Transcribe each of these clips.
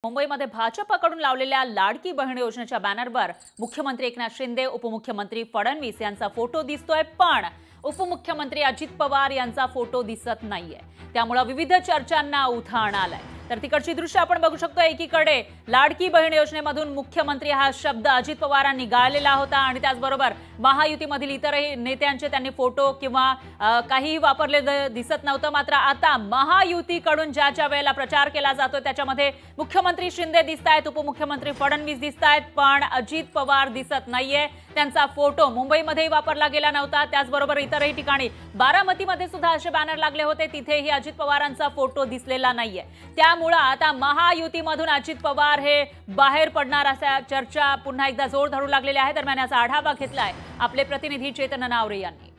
मुंबईमध्ये भाजपकडून लावलेल्या लाडकी बहीण योजनेच्या बॅनरवर मुख्यमंत्री एकनाथ शिंदे, उपमुख्यमंत्री फडणवीस यांचा फोटो दिसतोय, पण उपमुख्यमंत्री अजित पवार यांचा फोटो दिसत नाहीये। त्यामुळे विविध चर्चांना उधाण आलंय। तर तिकडची दृश्य आपण बघू शकतो। एकीकडे लाडकी बहीण योजनेमधून मुख्यमंत्री हा शब्द अजित पवारांनी गाळलेला होता आणि त्याचबरोबर महायुतीमधील इतरही नेत्यांचे त्यांनी फोटो किंवा काही वापरले दिसत नव्हतं। मात्र आता महायुतीकडून ज्या वेळेला प्रचार केला जातो त्याच्यामध्ये मुख्यमंत्री शिंदे दिसतायत, उपमुख्यमंत्री फडणवीस दिसतायत, पण अजित पवार दिसत नाहीये। त्यांचा फोटो मुंबईमध्ये वापरला गेला नव्हता। त्याचबरोबर इतरही ठिकाणी बारामतीमध्ये सुद्धा असे बॅनर लागले होते, तिथेही अजित पवारांचा फोटो दिसलेला नाहीये। त्यामुळे आता महायुतीमधून अजित पवार हे बाहेर पडणार अशा चर्चा पुन्हा एकदा जोर धरू लागलेल्या आहेत। दरम्यान याचा आढावा घेतलाय आपले प्रतिनिधी चेतन नावरे यांनी।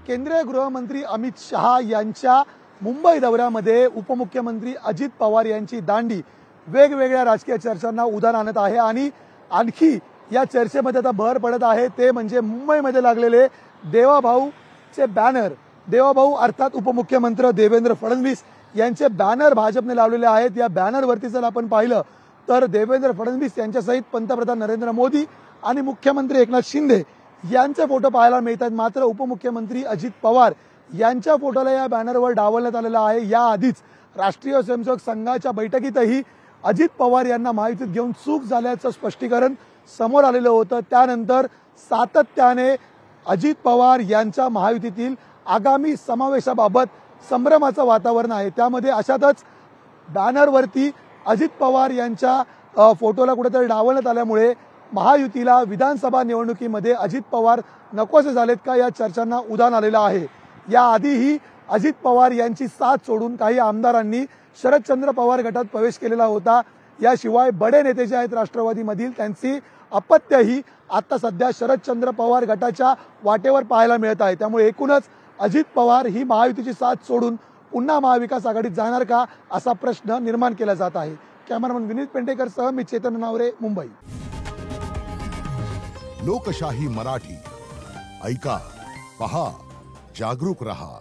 केंद्रीय गृहमंत्री अमित शहा यांच्या मुंबई दौऱ्यामध्ये उपमुख्यमंत्री अजित पवार यांची दांडी वेगवेगळ्या राजकीय चर्चांना उधाण आणत आहे आणि आणखी या चर्चेमध्ये आता भर पडत आहे ते म्हणजे मुंबईमध्ये लागलेले देवाभाऊचे बॅनर। देवाभाऊ अर्थात उपमुख्यमंत्री देवेंद्र फडणवीस यांचे बॅनर भाजपने लावलेले आहेत। या बॅनरवरती जर आपण पाहिलं तर देवेंद्र फडणवीस यांच्यासहित पंतप्रधान नरेंद्र मोदी आणि मुख्यमंत्री एकनाथ शिंदे यांचे फोटो पाहायला मिळतात। मात्र उपमुख्यमंत्री अजित पवार यांच्या फोटोला या बॅनरवर डावलण्यात आलेला आहे। याआधीच राष्ट्रीय स्वयंसेवक संघाच्या बैठकीतही अजित पवार यांना महायुतीत घेऊन चूक झाल्याचं स्पष्टीकरण समोर आलेलं होतं। त्यानंतर सातत्याने अजित पवार यांच्या महायुतीतील आगामी समावेशाबाबत संभ्रमाचं वातावरण आहे। त्यामध्ये अशातच बॅनरवरती अजित पवार यांच्या फोटोला कुठेतरी डावलण्यात आल्यामुळे महायुतीला विधानसभा निवडणुकीमध्ये अजित पवार नकोसे झालेत का या चर्चांना उधाण आलेलं आहे। याआधीही अजित पवार यांची साथ सोडून काही आमदारांनी शरदचंद्र पवार गटात प्रवेश केलेला होता। याशिवाय बडे नेते जे आहेत राष्ट्रवादीमधील त्यांची अपत्यही आता सध्या शरदचंद्र पवार गटाच्या वाटेवर पाहायला मिळत आहे। त्यामुळे एकूणच अजित पवार ही महायुतीची साथ सोडून पुन्हा महाविकास आघाडीत जाणार का असा प्रश्न निर्माण केला जात आहे। कॅमेरामन विनीत पेंटेकरसह मी चेतन नावरे, मुंबई। लोकशाही मराठी ऐका, पहा, जागरूक रहा।